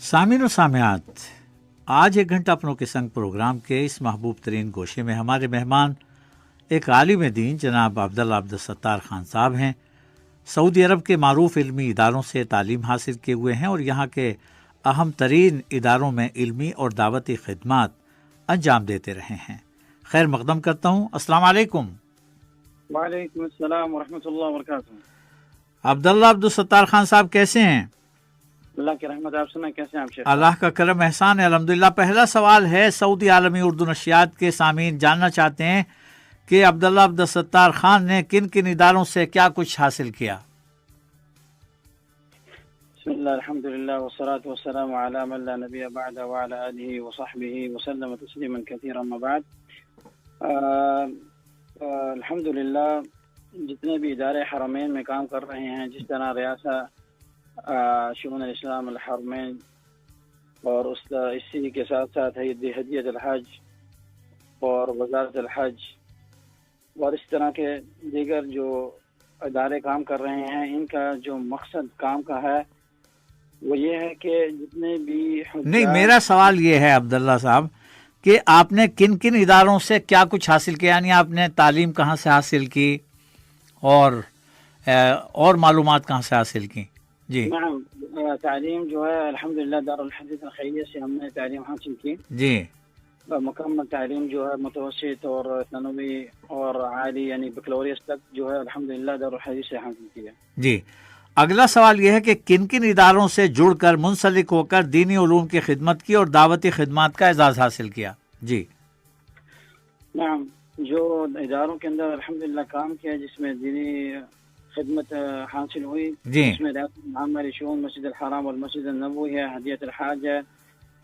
سامعین و سامعات، آج ایک گھنٹہ اپنوں کے سنگ پروگرام کے اس محبوب ترین گوشے میں ہمارے مہمان ایک عالم دین جناب عبداللہ عبدالستار خان صاحب ہیں۔ سعودی عرب کے معروف علمی اداروں سے تعلیم حاصل کیے ہوئے ہیں اور یہاں کے اہم ترین اداروں میں علمی اور دعوتی خدمات انجام دیتے رہے ہیں۔ خیر مقدم کرتا ہوں، السلام علیکم۔ وعلیکم السلام ورحمۃ اللہ وبرکاتہ۔ عبداللہ عبدالستار خان صاحب کیسے ہیں؟ اللہ کی رحمت، آپ سنائیں کیسے ہیں آپ شیخ؟ اللہ کا کرم احسان ہے، الحمدللہ۔ پہلا سوال ہے، سعودی عالمی اردو نشریات کے سامعین جاننا چاہتے ہیں کہ عبداللہ عبدالستار خان نے کن کن اداروں سے کیا کچھ حاصل کیا؟ بسم اللہ، الحمدللہ والصلاة والسلام علی من لا نبی بعد وعلی آلہ وصحبہ وسلم تسلیما کثیرا اما بعد۔ الحمدللہ جتنے بھی ادارے حرمین میں کام کر رہے ہیں، جس طرح ریاست شؤون الاسلام الحرمین اور اسی کے ساتھ ساتھ ہدیت الحج اور وزارت الحج اور اس طرح کے دیگر جو ادارے کام کر رہے ہیں، ان کا جو مقصد کام کا ہے وہ یہ ہے کہ جتنے بھی نہیں، میرا سوال یہ ہے عبداللہ صاحب کہ آپ نے کن کن اداروں سے کیا کچھ حاصل کیا، یعنی آپ نے تعلیم کہاں سے حاصل کی اور معلومات کہاں سے حاصل کی؟ جی تعلیم جو ہے الحمدللہ دارالحدیث الخیریہ سے ہم نے تعلیم حاصل کی۔ جی، مکمل تعلیم جو ہے متوسط اور ثانوی اور عالی یعنی بکلوریس تک جو ہے الحمدللہ دارالحدیث سے حاصل کی ہے۔ جی، اگلا سوال یہ ہے کہ کن کن اداروں سے جڑ کر منسلک ہو کر دینی علوم کی خدمت کی اور دعوتی خدمات کا اعزاز حاصل کیا؟ جی نعم، جو اداروں کے اندر الحمدللہ کام کیا جس میں دینی خدمت حاصل ہوئی، جی، اس میں ریاست عامہ شؤون مسجد الحرام والمسجد النبوی ہے، ہدیت الحاج ہے،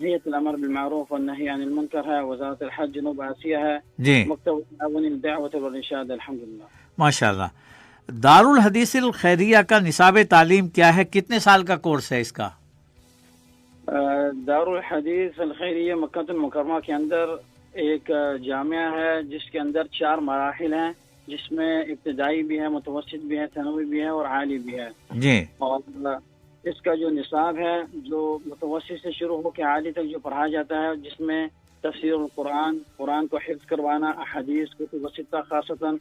هيئة الأمر بالمعروف والنهي عن المنكر ہے، وزارت الحج جنوب آسیہ ہے، جی، مکتب تعاون الدعوة والارشاد الحمدللہ۔ ماشاء اللہ۔ دارالحدیث الخیریہ کا نصاب تعلیم کیا ہے؟ کتنے سال کا کورس ہے اس کا؟ دارالحدیث الخیریہ مکہ المکرمہ کے اندر ایک جامعہ ہے جس کے اندر 4 مراحل ہیں، جس میں ابتدائی بھی ہے، متوسط بھی ہے، ثانوی بھی ہے اور عالی بھی ہے۔ جی، اور اس کا جو نصاب ہے جو متوسط سے شروع ہو کے عالی تک جو پڑھایا جاتا ہے، جس میں تفسیر القرآن، قرآن کو حفظ کروانا، احادیث کتب ستہ خاصتاً،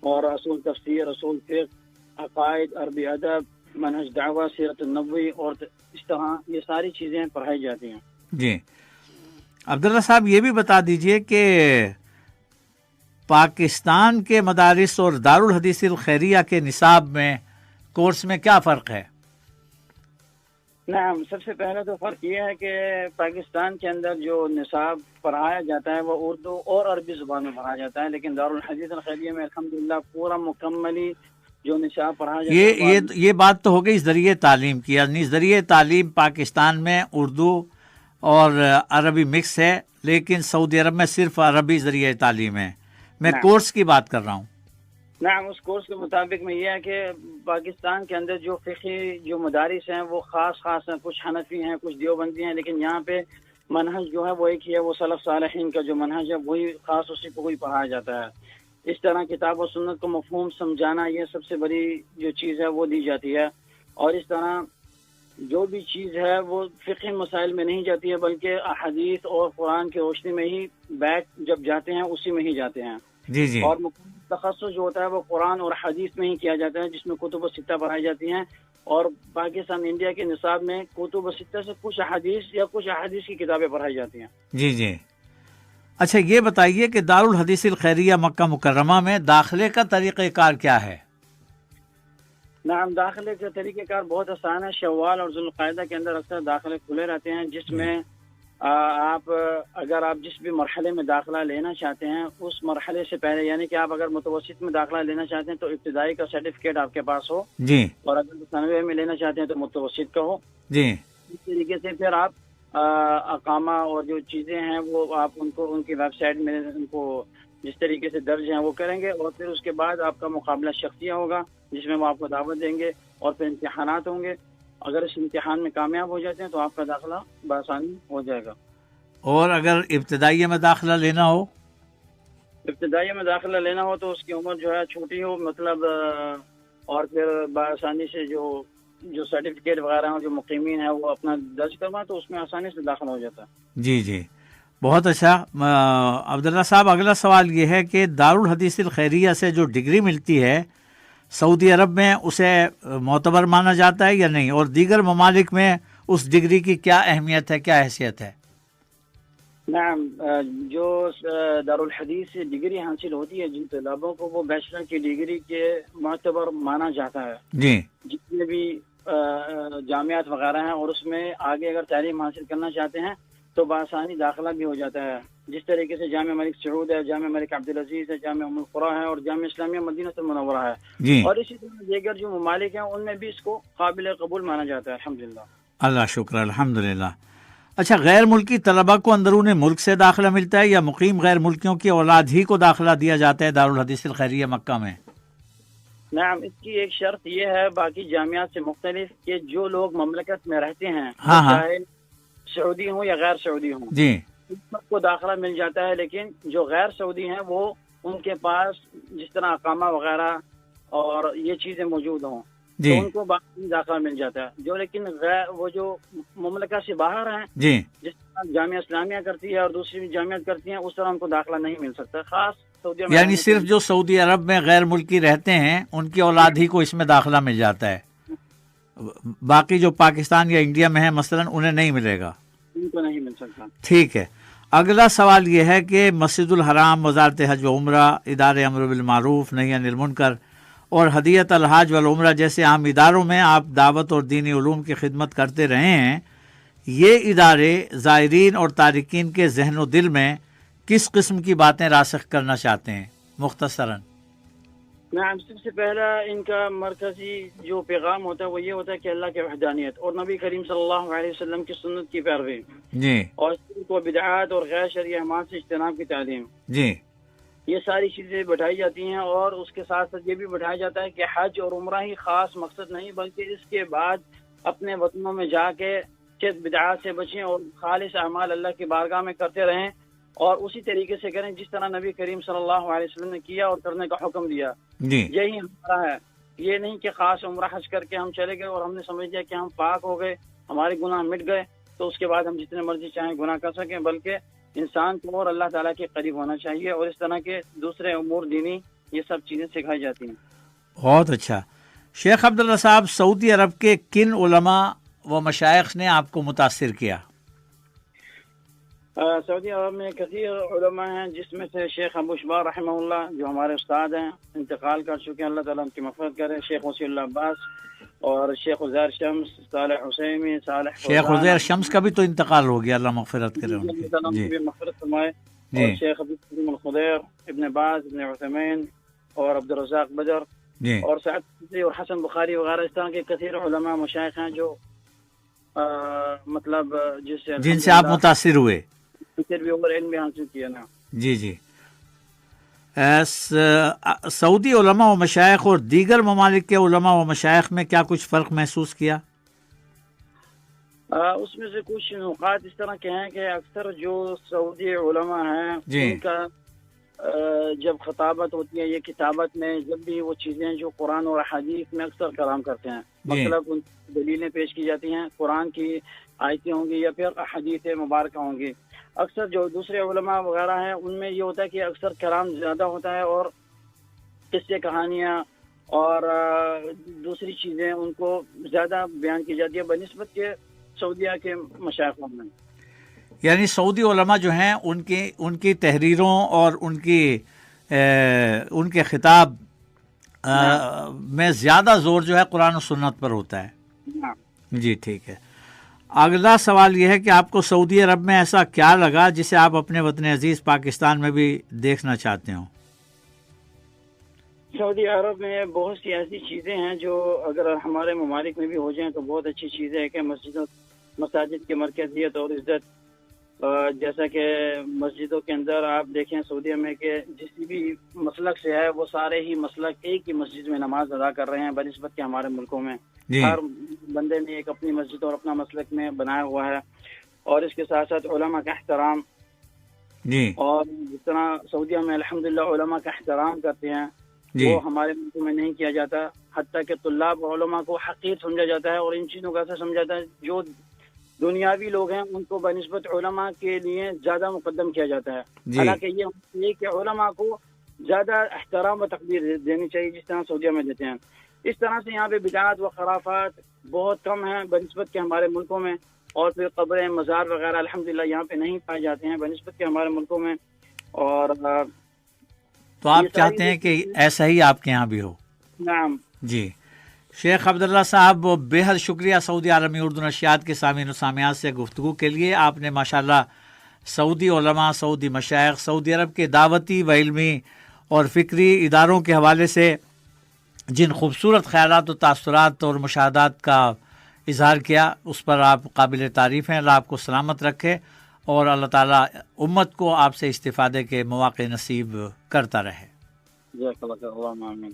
اور اصول تفسیر، اصول فقہ، عقائد، عربی ادب، منہج دعوہ، سیرت النبوی، اور اس طرح یہ ساری چیزیں پڑھائی جاتی ہیں۔ جی، عبداللہ صاحب یہ بھی بتا دیجئے کہ پاکستان کے مدارس اور دارالحدیث الخیریہ کے نصاب میں کورس میں کیا فرق ہے؟ نعم، سب سے پہلے تو فرق یہ ہے کہ پاکستان کے اندر جو نصاب پڑھایا جاتا ہے وہ اردو اور عربی زبان میں پڑھایا جاتا ہے، لیکن دارالحدیث الخیریہ میں الحمدللہ پورا مکملی جو نصاب پڑھایا جاتا ہے یہ بات تو ہو گئی ذریعہ تعلیم کی، یعنی ذریعہ تعلیم پاکستان میں اردو اور عربی مکس ہے، لیکن سعودی عرب میں صرف عربی ذریعہ تعلیم ہے۔ میں کورس کی بات کر رہا ہوں۔ نعم، اس کورس کے مطابق میں یہ ہے کہ پاکستان کے اندر جو فقہی جو مدارس ہیں وہ خاص ہیں، کچھ حنفی ہیں، کچھ دیوبندی ہیں، لیکن یہاں پہ منہج جو ہے وہ ایک ہی ہے، وہ سلف صالحین کا جو منہج ہے وہی خاص اسی کو وہی پڑھایا جاتا ہے۔ اس طرح کتاب و سنت کو مفہوم سمجھانا یہ سب سے بڑی جو چیز ہے وہ دی جاتی ہے، اور اس طرح جو بھی چیز ہے وہ فقہی مسائل میں نہیں جاتی ہے بلکہ احادیث اور قرآن کی روشنی میں ہی بیک جب جاتے ہیں اسی میں ہی جاتے ہیں۔ جی جی، اور تخصص جو ہوتا ہے وہ قرآن اور حدیث میں ہی کیا جاتا ہے، جس میں کتب ستہ پڑھائی جاتی ہیں، اور پاکستان انڈیا کے نصاب میں کتب ستہ سے کچھ احادیث کی کتابیں پڑھائی جاتی ہیں۔ جی جی، اچھا یہ بتائیے کہ دارالحدیث الخیریہ مکہ مکرمہ میں داخلے کا طریقہ کار کیا ہے؟ نعم، داخلے کا طریقہ کار بہت آسان ہے۔ شوال اور ذوالقعدہ کے اندر اکثر داخلے کھلے رہتے ہیں، جس میں اگر آپ جس بھی مرحلے میں داخلہ لینا چاہتے ہیں اس مرحلے سے پہلے، یعنی کہ آپ اگر متوسط میں داخلہ لینا چاہتے ہیں تو ابتدائی کا سرٹیفکیٹ آپ کے پاس ہو، جی، اور اگر ثانوی میں لینا چاہتے ہیں تو متوسط کا ہو۔ جی، اس طریقے سے پھر آپ اقامہ اور جو چیزیں ہیں وہ آپ ان کی ویب سائٹ میں ان کو جس طریقے سے درج ہیں وہ کریں گے، اور پھر اس کے بعد آپ کا مقابلہ شخصیہ ہوگا جس میں وہ آپ کو دعوت دیں گے، اور پھر امتحانات ہوں گے۔ اگر اس امتحان میں کامیاب ہو جاتے ہیں تو آپ کا داخلہ بآسانی ہو جائے گا۔ اور اگر ابتدائیہ میں داخلہ لینا ہو؟ ابتدائیہ میں داخلہ لینا ہو تو اس کی عمر جو ہے چھوٹی ہو، مطلب، اور پھر بآسانی سے جو جو سرٹیفکیٹ وغیرہ ہیں جو مقیمین ہیں وہ اپنا درج کروائیں تو اس میں آسانی سے داخل ہو جاتا ہے. جی جی بہت اچھا. عبداللہ صاحب اگلا سوال یہ ہے کہ دارالحدیث الخیریہ سے جو ڈگری ملتی ہے سعودی عرب میں اسے معتبر مانا جاتا ہے یا نہیں، اور دیگر ممالک میں اس ڈگری کی کیا اہمیت ہے، کیا حیثیت ہے؟ نعم، جو دارالحدیث سے ڈگری حاصل ہوتی ہے جن طلباء کو وہ بیچلر کی ڈگری کے معتبر مانا جاتا ہے. جی جتنے بھی جامعات وغیرہ ہیں اور اس میں آگے اگر تعلیم حاصل کرنا چاہتے ہیں تو بآسانی داخلہ بھی ہو جاتا ہے. جس طریقے سے جامعہ ملک سعود ہے، جامعہ ملک عبدالعزیز ہے، جامعہ ام القری ہے اور جامعہ اسلامیہ مدینہ المنورہ ہے. جی اور اسی طرح دیگر جو ممالک ہیں ان میں بھی اس کو قابل قبول مانا جاتا ہے. الحمدللہ. اللہ شکر الحمدللہ. اچھا، غیر ملکی طلباء کو اندرون ملک سے داخلہ ملتا ہے یا مقیم غیر ملکیوں کی اولاد ہی کو داخلہ دیا جاتا ہے دارالحدیث الخیریہ مکہ میں؟ نعم، اس کی ایک شرط یہ ہے باقی جامعات سے مختلف کہ جو لوگ مملکت میں رہتے ہیں چاہے سعودی ہوں یا غیر سعودی ہوں جی ان سب کو داخلہ مل جاتا ہے. لیکن جو غیر سعودی ہیں وہ ان کے پاس جس طرح اقامہ وغیرہ اور یہ چیزیں موجود ہوں جی تو ان کو باقی داخلہ مل جاتا ہے. جو لیکن وہ جو مملکت سے باہر ہیں جی جس طرح جامعہ اسلامیہ کرتی ہے اور دوسری بھی جامعات کرتی ہیں اس طرح ان کو داخلہ نہیں مل سکتا. خاص سعودیہ میں یعنی صرف جو سعودی عرب میں غیر ملکی رہتے ہیں ان کی اولاد ہی کو اس میں داخلہ مل جاتا ہے، باقی جو پاکستان یا انڈیا میں ہیں مثلا انہیں نہیں ملے گا؟ ان کو نہیں مل سکتا. ٹھیک ہے. اگلا سوال یہ ہے کہ مسجد الحرام، وزارت حج و عمرہ، ادارے امر بالمعروف نہی عن المنکر اور ہدیت الحاج والعمرہ جیسے عام اداروں میں آپ دعوت اور دینی علوم کی خدمت کرتے رہے ہیں. یہ ادارے زائرین اور تارکین کے ذہن و دل میں کس قسم کی باتیں راسخ کرنا چاہتے ہیں مختصراً؟ نعم، سب سے پہلا ان کا مرکزی جو پیغام ہوتا ہے وہ یہ ہوتا ہے کہ اللہ کی وحدانیت اور نبی کریم صلی اللہ علیہ وسلم کی سنت کی پیروی جی اور شرک و بدعات اور غیر شرعی اعمال سے اجتناب کی تعلیم. جی یہ ساری چیزیں بٹھائی جاتی ہیں اور اس کے ساتھ ساتھ یہ بھی بٹھایا جاتا ہے کہ حج اور عمرہ ہی خاص مقصد نہیں بلکہ اس کے بعد اپنے وطنوں میں جا کے بدعات سے بچیں اور خالص اعمال اللہ کی بارگاہ میں کرتے رہیں اور اسی طریقے سے کریں جس طرح نبی کریم صلی اللہ علیہ وسلم نے کیا اور کرنے کا حکم دیا. جی یہی ہمارا ہے. یہ نہیں کہ خاص عمرہ حج کر کے ہم چلے گئے اور ہم نے سمجھ لیا کہ ہم پاک ہو گئے، ہمارے گناہ مٹ گئے تو اس کے بعد ہم جتنے مرضی چاہیں گناہ کر سکیں، بلکہ انسان کو اور اللہ تعالیٰ کے قریب ہونا چاہیے اور اس طرح کے دوسرے امور دینی یہ سب چیزیں سکھائی جاتی ہیں. بہت اچھا. شیخ عبداللہ صاحب، سعودی عرب کے کن علماء و مشائخ نے آپ کو متاثر کیا؟ سعودی عرب میں کثیر علماء ہیں جس میں سے شیخ ابو شبار رحمہ اللہ جو ہمارے استاد ہیں، انتقال کر چکے ہیں، اللہ تعالیٰ ان کی مغفرت کرے. شیخ وسیع اللہ عباس اور شیخ عزیر شمس، صالح حسینی، صالح شیخ عزیر شمس کا بھی تو انتقال ہو گیا، اللہ مغفرت کرے ان کی. اللہ تعالیٰ ان کی مغفرت فرمائے. اور شیخ ابو سلیم الخضیر، ابن باز، ابن عثیمین اور عبدالرزاق بدر اور سعد قطری اور حسن بخاری وغیرہ اس طرح کے کثیر علماء مشائخ ہیں جو مطلب جن سے آپ متاثر ہوئے بھی اور علم بھی حاصل کیا نا. جی جی. سعودی علماء و مشائخ اور دیگر ممالک کے علماء و مشائخ میں کیا کچھ فرق محسوس کیا؟ اس میں سے کچھ نقاط اس طرح کے ہیں کہ اکثر جو سعودی علماء ہیں ان کا جب خطابت ہوتی ہے یہ کتابت میں جب بھی وہ چیزیں جو قرآن اور احادیث میں اکثر کلام کرتے ہیں، مطلب ان دلیلیں پیش کی جاتی ہیں، قرآن کی آیتیں ہوں گی یا پھر احادیث مبارکہ ہوں گی. اکثر جو دوسرے علماء وغیرہ ہیں ان میں یہ ہوتا ہے کہ اکثر کلام زیادہ ہوتا ہے اور قصے کہانیاں اور دوسری چیزیں ان کو زیادہ بیان کی جاتی ہے بنسبت کے سعودیہ کے مشائخوں میں. یعنی سعودی علماء جو ہیں ان کی تحریروں اور ان کے خطاب میں زیادہ زور جو ہے قرآن و سنت پر ہوتا ہے. جی ٹھیک ہے. اگلا سوال یہ ہے کہ آپ کو سعودی عرب میں ایسا کیا لگا جسے آپ اپنے وطن عزیز پاکستان میں بھی دیکھنا چاہتے ہوں؟ سعودی عرب میں بہت سی ایسی چیزیں ہیں جو اگر ہمارے ممالک میں بھی ہو جائیں تو بہت اچھی چیزیں ہیں کہ مساجد کی مرکزیت اور عزت. جیسا کہ مسجدوں کے اندر آپ دیکھیں سعودیہ میں کہ جس بھی مسلک سے ہے وہ سارے ہی مسلک ایک ہی مسجد میں نماز ادا کر رہے ہیں بنسبت کے ہمارے ملکوں میں ہر بندے نے ایک اپنی مسجد اور اپنا مسلک میں بنایا ہوا ہے. اور اس کے ساتھ ساتھ علماء کا احترام اور جس طرح سعودیہ میں الحمدللہ علماء کا احترام کرتے ہیں وہ ہمارے ملکوں میں نہیں کیا جاتا. حتیٰ کہ طلاب و علماء کو حقیر سمجھا جاتا ہے اور ان چیزوں کا ایسا سمجھا جاتا ہے جو دنیاوی لوگ ہیں ان کو بنسبت علماء کے لیے زیادہ مقدم کیا جاتا ہے. حالانکہ یہ کہ علماء کو زیادہ احترام و تقدیر دینی چاہیے جس طرح سعودیہ میں دیتے ہیں. اس طرح سے یہاں پہ بدعات و خرافات بہت کم ہیں بنسبت کے ہمارے ملکوں میں, اور پھر قبریں مزار وغیرہ الحمدللہ یہاں پہ نہیں پائے جاتے ہیں بنسبت کے ہمارے ملکوں میں. اور تو آپ چاہتے ہیں کہ ایسا ہی آپ کے یہاں بھی ہو؟ نعم جی. شیخ عبداللہ صاحب بے حد شکریہ سعودی عالمی اردو نشریات کے سامعین و سامعات سے گفتگو کے لیے. آپ نے ماشاءاللہ سعودی علماء, سعودی مشائخ, سعودی عرب کے دعوتی و علمی اور فکری اداروں کے حوالے سے جن خوبصورت خیالات و تاثرات اور مشاہدات کا اظہار کیا اس پر آپ قابل تعریف ہیں. اللہ آپ کو سلامت رکھے اور اللہ تعالیٰ امت کو آپ سے استفادے کے مواقع نصیب کرتا رہے. جزاک اللہ خیر. اللہم آمین.